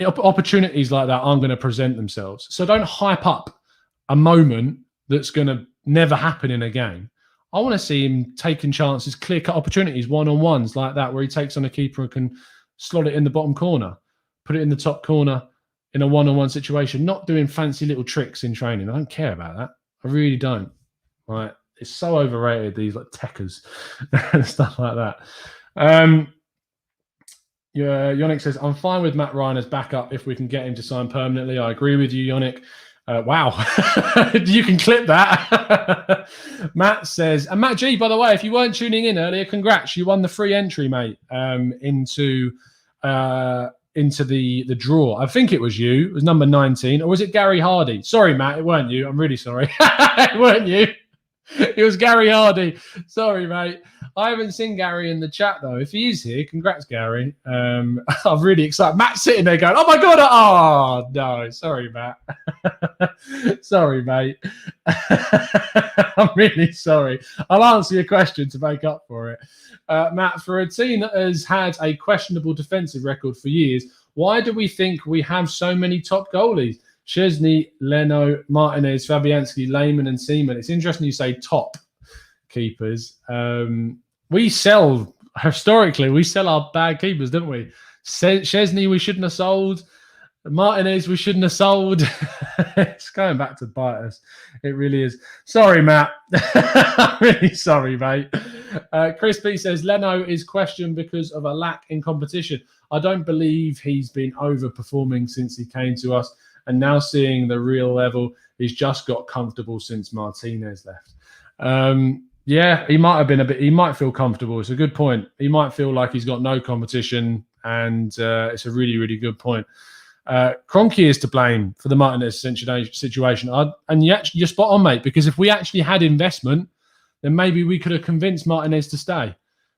opportunities like that aren't going to present themselves. So don't hype up a moment that's going to never happen in a game. I want to see him taking chances, clear-cut opportunities, one-on-ones like that, where he takes on a keeper and can slot it in the bottom corner, put it in the top corner in a one-on-one situation, not doing fancy little tricks in training. I don't care about that. I really don't. Right? It's so overrated, these like techers and stuff like that. Yeah, Yannick says, I'm fine with Matt Ryan as backup if we can get him to sign permanently. I agree with you, Yannick. Wow, you can clip that. Matt says, and Matt G, by the way, if you weren't tuning in earlier, congrats, you won the free entry, mate, into the draw. I think it was you. It was number 19, or was it Gary Hardy? Sorry, Matt, it weren't you. I'm really sorry. It weren't you. It was Gary Hardy. Sorry, mate. I haven't seen Gary in the chat, though. If he is here, congrats, Gary. I'm really excited. Matt's sitting there going, oh, my God. Oh, no. Sorry, Matt. Sorry, mate. I'm really sorry. I'll answer your question to make up for it. Matt, for a team that has had a questionable defensive record for years, why do we think we have so many top goalies? Szczesny, Leno, Martinez, Fabianski, Lehmann, and Seaman. It's interesting you say top keepers. Historically, we sell our bad keepers, don't we? Szczesny, we shouldn't have sold. Martinez, we shouldn't have sold. It's going back to bite us. It really is. Sorry, Matt. I'm really sorry, mate. Chris B says, Leno is questioned because of a lack in competition. I don't believe he's been overperforming since he came to us. And now seeing the real level, he's just got comfortable since Martinez left. Yeah, he might have been he might feel comfortable. It's a good point. He might feel like he's got no competition, and it's a really, really good point. Kroenke is to blame for the Martinez situation. And you're spot on, mate, because if we actually had investment, then maybe we could have convinced Martinez to stay,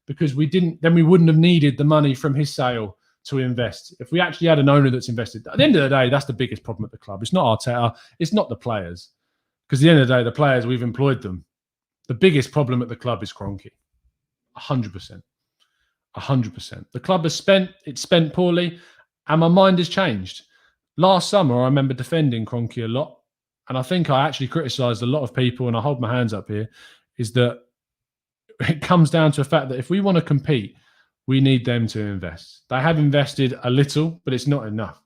because we didn't. Then we wouldn't have needed the money from his sale to invest. If we actually had an owner that's invested, at the end of the day, that's the biggest problem at the club. It's not Arteta, it's not the players. Because at the end of the day, the players, we've employed them. The biggest problem at the club is Kroenke. 100%. 100%. The club has spent poorly, and my mind has changed. Last summer, I remember defending Kroenke a lot. And I think I actually criticised a lot of people, and I hold my hands up here, is that it comes down to the fact that if we want to compete, we need them to invest. They have invested a little, but it's not enough.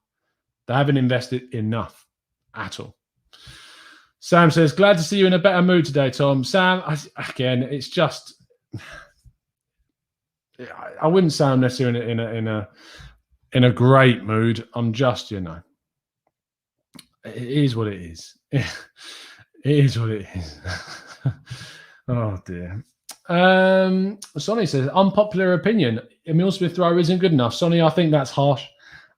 They haven't invested enough at all. Sam says, glad to see you in a better mood today, Tom. Sam, again, it's just, I wouldn't say I'm necessarily in a great mood. I'm just, it is what it is. It is what it is. Oh dear. Sonny says, unpopular opinion. Emil Smith Rowe isn't good enough. Sonny, I think that's harsh.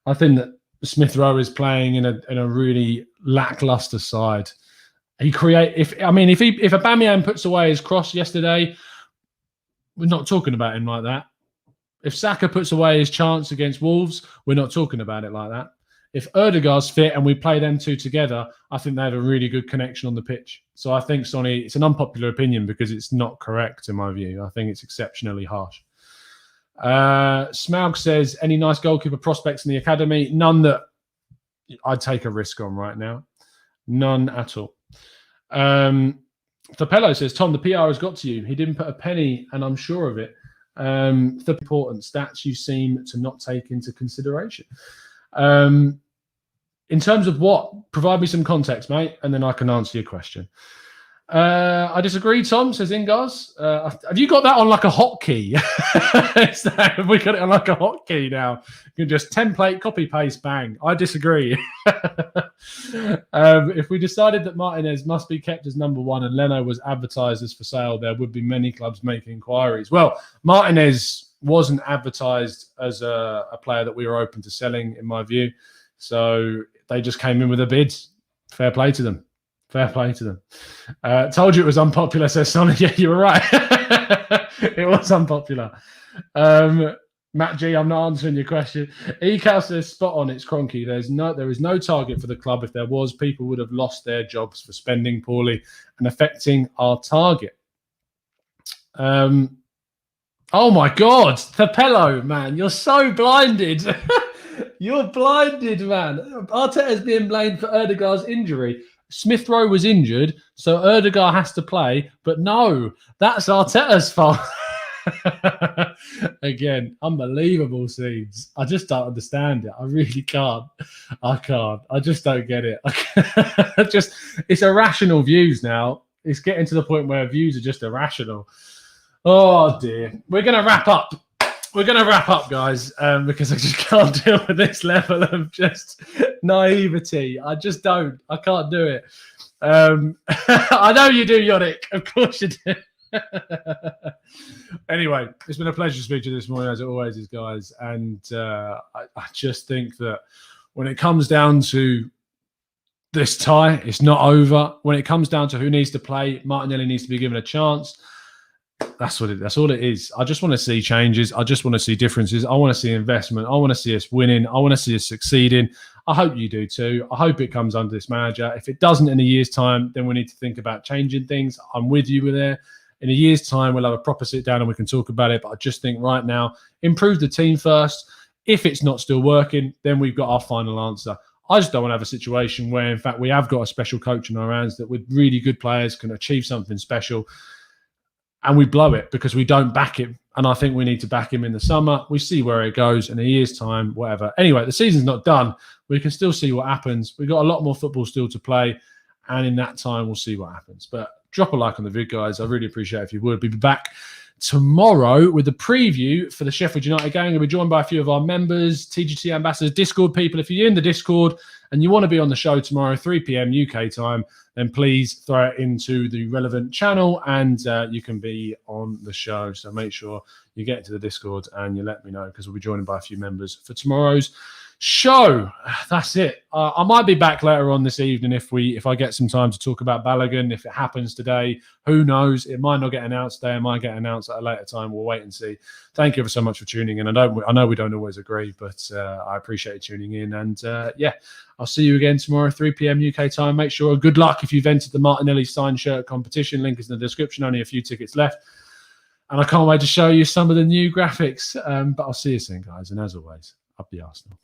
I think that Smith Rowe is playing in a really lackluster side. If Aubameyang puts away his cross yesterday, we're not talking about him like that. If Saka puts away his chance against Wolves, we're not talking about it like that. If Ødegaard's fit and we play them two together, I think they have a really good connection on the pitch. So I think, Sonny, it's an unpopular opinion because it's not correct in my view. I think it's exceptionally harsh. Smaug says, any nice goalkeeper prospects in the academy? None that I'd take a risk on right now. None at all. Fapello says, Tom, the PR has got to you. He didn't put a penny, and I'm sure of it. The important stats you seem to not take into consideration. In terms of what? Provide me some context, mate, and then I can answer your question. I disagree, Tom, says Ingars. Have you got that on like a hotkey? Have we got it on like a hotkey now? You can just template, copy, paste, bang. I disagree. If we decided that Martinez must be kept as number one and Leno was advertised as for sale, there would be many clubs making inquiries. Well, Martinez wasn't advertised as a player that we were open to selling, in my view. So they just came in with a bid. Fair play to them. Fair play to them. Told you it was unpopular, says Sonny. Yeah, you were right. It was unpopular. Matt G, I'm not answering your question. Ecal says, spot on, it's Kroenke. There is no target for the club. If there was, people would have lost their jobs for spending poorly and affecting our target. Oh my God, Capello, man, you're so blinded. You're blinded, man. Arteta's being blamed for Ødegaard's injury. Smith Rowe was injured, so Ødegaard has to play. But no, that's Arteta's fault. Again, unbelievable scenes. I just don't understand it. I really can't. I can't. I just don't get it. It's irrational views now. It's getting to the point where views are just irrational. Oh dear. We're going to wrap up. We're going to wrap up, guys, because I just can't deal with this level of just naivety. I just don't. I can't do it. I know you do, Yannick. Of course you do. Anyway, it's been a pleasure to speak to you this morning, as it always is, guys. And I just think that when it comes down to this tie, it's not over. When it comes down to who needs to play, Martinelli needs to be given a chance. That's all it is. I just want to see changes. I just want to see differences. I want to see investment. I want to see us winning. I want to see us succeeding. I hope you do too. I hope it comes under this manager. If it doesn't in a year's time, then we need to think about changing things. I'm with you there. In a year's time, we'll have a proper sit down and we can talk about it. But I just think right now, improve the team first. If it's not still working, then we've got our final answer. I just don't want to have a situation where, in fact, we have got a special coach in our hands that with really good players can achieve something special. And we blow it because we don't back him. And I think we need to back him in the summer. We see where it goes in a year's time, whatever. Anyway, the season's not done. We can still see what happens. We've got a lot more football still to play. And in that time, we'll see what happens. But drop a like on the vid, guys. I really appreciate it if you would. We'll be back tomorrow with the preview for the Sheffield United game. We'll be joined by a few of our members, TGT ambassadors, Discord people. If you're in the Discord and you want to be on the show tomorrow, 3 p.m. UK time, then please throw it into the relevant channel and you can be on the show. So make sure you get into the Discord and you let me know because we'll be joined by a few members for tomorrow's show. That's it. I might be back later on this evening if I get some time to talk about Balogun. If it happens today, who knows? It might not get announced today. It might get announced at a later time. We'll wait and see. Thank you ever so much for tuning in. I know we don't always agree, but I appreciate you tuning in. And yeah, I'll see you again tomorrow, 3 p.m. UK time. Make sure, good luck if you've entered the Martinelli signed shirt competition. Link is in the description. Only a few tickets left. And I can't wait to show you some of the new graphics. But I'll see you soon, guys. And as always, up the Arsenal.